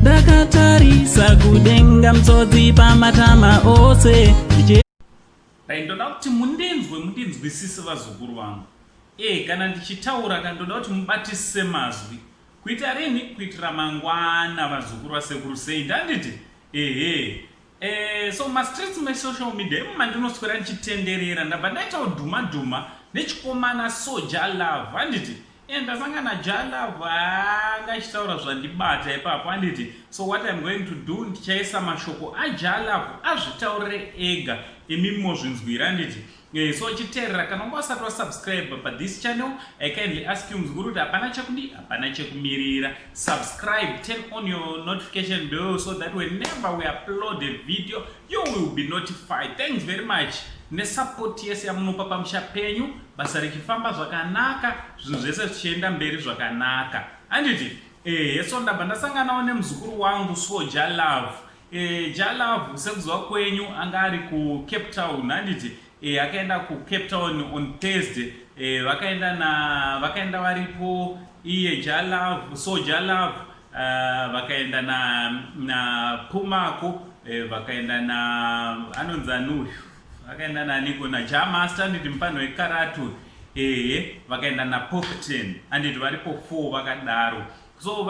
Dakatarisa kudenga mtsotsi pamatama ose. Ndoda kuti mundinzwisise vazukuru vangu. Kana ndichitaura ndoda kuti mubatisise mazwi. Kuita rini? Kuitira mangwana vazukuru vasekuru sei ndanditi? So ma-streets me-social media mandinoswera ndichitenderera ndabva ndaita udhuma nechikomana Soja Love handiti. Ndasangana Jalove anga achitaura zvandibata ipapo handiti. So what I'm going to do, ndichaisa mashoko aJalove azvitaurire ega imi mozvinzwira handiti. So chiterera kana unga usati wasubscribe pa this channel, I kindly ask you mzukuru kuti hapana chekumirira. Subscribe, turn on your notification bell so that whenever we upload a video, you will be notified. Thanks very much. Nesupport yese yamunopa pamusha penyu, basa richifamba zvakanaka, zvinhu zvese zvichienda mberi zvakanaka. Handiti? So ndabva ndasanganawo nemuzukuru wangu Soja Love. Jalove sekuziva kwenyu anga ari ku Cape Town handiti. Akaenda ku Cape Town on Thursday. Vakaenda varipo iye Jalove, Soja Love, vakaenda na Pumako, vakaenda na anonzanu, vakaenda na Niko na Jamaster nditi mpano wekaratu. Vakaenda na Popten anditi varipo 4 vakadaro. So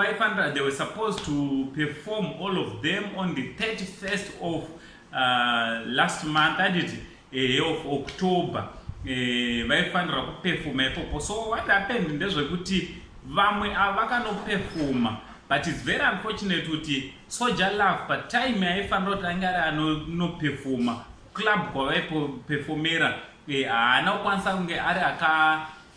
they were supposed to perform all of them on the 31st of last month of October. Vaifanira kuperforma ipopo. So what happened ndezvekuti vamwe vakanoperforma, but it's very unfortunate kuti Soja Love pa time yaifanira kuti anga ari anoperforma club kwavaiperformera haana kukwanisa kunge ari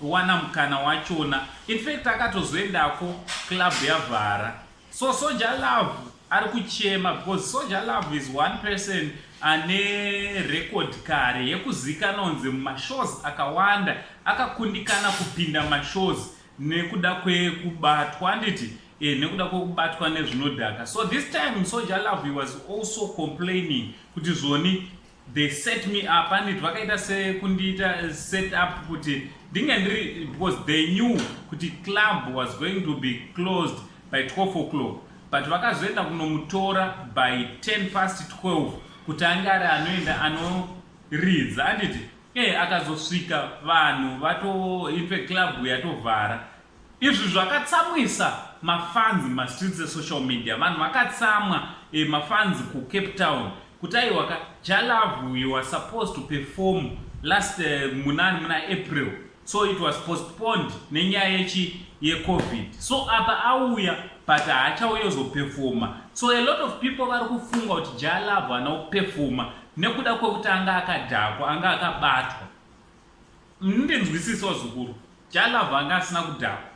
wana mukana wachona. In fact akatozoendako club yavhara. So Soja Love ari kuchema because Soja Love is one person ane record kare yekuzikana onze mumashows akawanda, akakundikana kupinda mashows nekuda kwekubatwa nditi nekuda kwekubatwa nezvinodhaka. So this time Soja Love he was also complaining kuti zvoni they set me up and vakaita sekundiita set up kuti ndinge ndiri, because they knew kuti club was going to be closed by 12 o'clock, but vakazoenda kunomutora by 10 past 12 kuti anga ari anoenda anoridza handiti. Akazosvika vanhu in fact club yatovhara. Izvi zvakatsamwisa mafans ma-streets e-social media. Vanhu vakatsamwa mafans ku Cape Town kuti aiwa Jalove he was supposed to perform last muna April. So it was postponed nenyaya ye-COVID. So apa auya but haachauya kuzoperforma. So a lot of people vari kufunga kuti Jalove haana kuperforma nekuda kwekuti anga akadhakwa, anga akabatwa. Ndinzwisisa zukuru. Jalove anga asina kudhakwa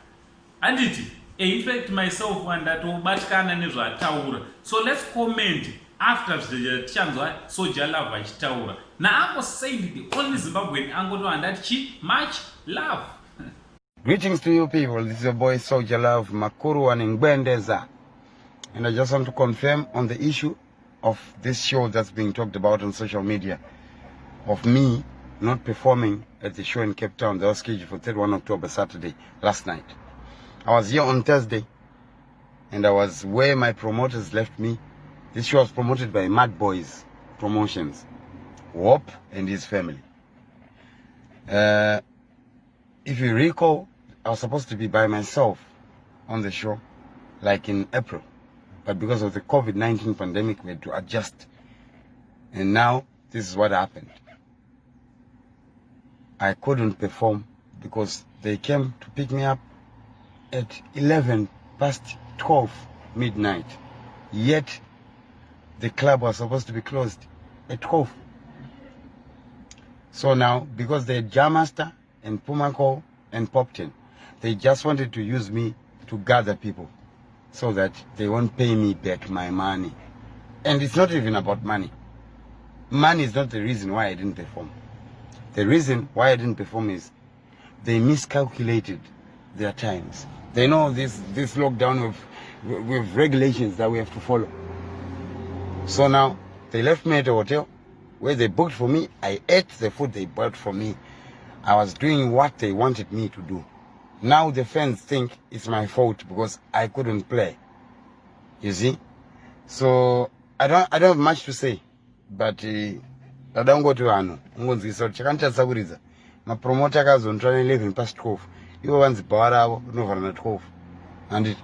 handiti. In fact myself ndatobatikana nezvaataura. So let's comment after tichanzwa Soja Love achitaura. Naango said the only Zimbabwean angoto andati much love. Greetings to you people. This is your boy Soja Love Makuru and Ngbendeza. And I just want to confirm on the issue of this show that's being talked about on social media, of me not performing at the show in Cape Town that was scheduled for 31 October, Saturday, last night. I was here on Thursday and I was where my promoters left me. This show was promoted by Mad Boys Promotions, Wop and his family. If you recall, I was supposed to be by myself on the show, like in April. But because of the COVID-19 pandemic, we had to adjust. And now, this is what happened. I couldn't perform because they came to pick me up at 11 past 12 midnight. Yet, the club was supposed to be closed at 12. So now, because they had Jamaster and Pumako and Popten, they just wanted to use me to gather people so that they won't pay me back my money. And it's not even about money. Money is not the reason why I didn't perform. The reason why I didn't perform is they miscalculated their times. They know this lockdown with regulations that we have to follow. So now, they left me at a hotel where they booked for me. I ate the food they bought for me. I was doing what they wanted me to do. Now the fans think it's my fault because I couldn't play. You see? So I don't have much to say, but I don't go to Anu. So chakanta saburiza. My promoter guys on trying 11 past 12. You want bawara no 12. And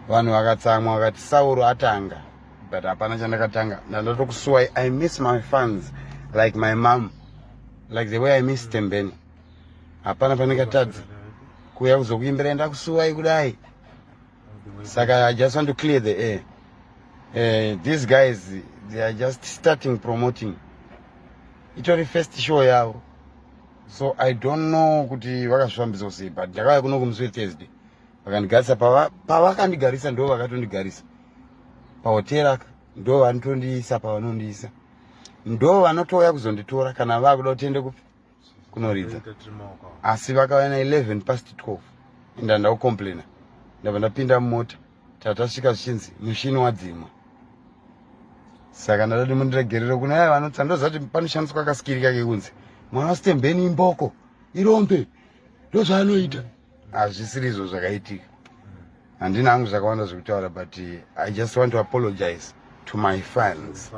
one wakatsamwa wakati Sauro atanga. But hapana chandakatanga. Na loto kusuwa I miss my fans like my mom. Like the way I miss Tembeni. Hapana panikatadza. Kuya kuzokuimbira enda kusuwa kudai. Saka I just want to clear the air. These guys, they are just starting promoting. It was the first show yao. So I don't know kuti vakazvifambisa sei, but ndakauya kuno kumuswe Thursday. Vakandigarisa pavakandigarisa ndo vakatondigarisa. Pahotera ndo vanotondiisa pavanondiisa. Ndo vanotouya kuzonditora kana vakuda kutiende kupi kunoridza. Asi vakauya na 11 past 12. Enda ndaucomplaina. Ndabva ndapinda mumota. Tatasvika zvichinzi mushini wadzimwa. Saka ndadati mundiregerere kuna aya vanotsa ndozati panoshandiswa kaskirika kekunzi mwana wasitembeni imboko irombe ndozvaanoita. Hazvisiri izvo zvakaitika. Handina hangu zvakawanda zvekutaura, but I just want to apologize to my fans.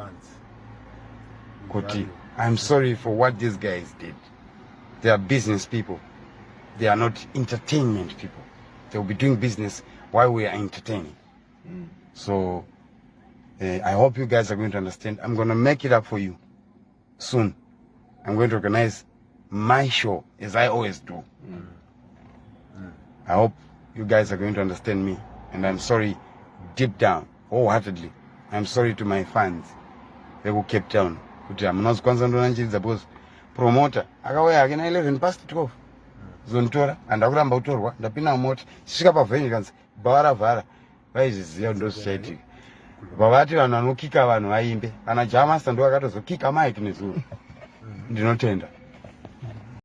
Kuti I'm sorry for what these guys did. They are business people. They are not entertainment people. They will be doing business while we are entertaining. So I hope you guys are going to understand. I'm going to make it up for you soon. I'm going to organize my show as I always do. I hope you guys are going to understand me. And I'm sorry deep down, wholeheartedly. I'm sorry to my fans. They will Cape Town. I'm not going to because promoter. Akauya hake na 11 past 12. Zontora. Andakuramba kutorwa. Ndapinda mumota. Svika pavhenyu kanzi bhara vhara. Vaizviziva ndozvichaitika. Vavati vanhu vanokika vanhu vaimbe. Kana Jamasta ndo akatozokika Mike nezuro. Ndinotenda.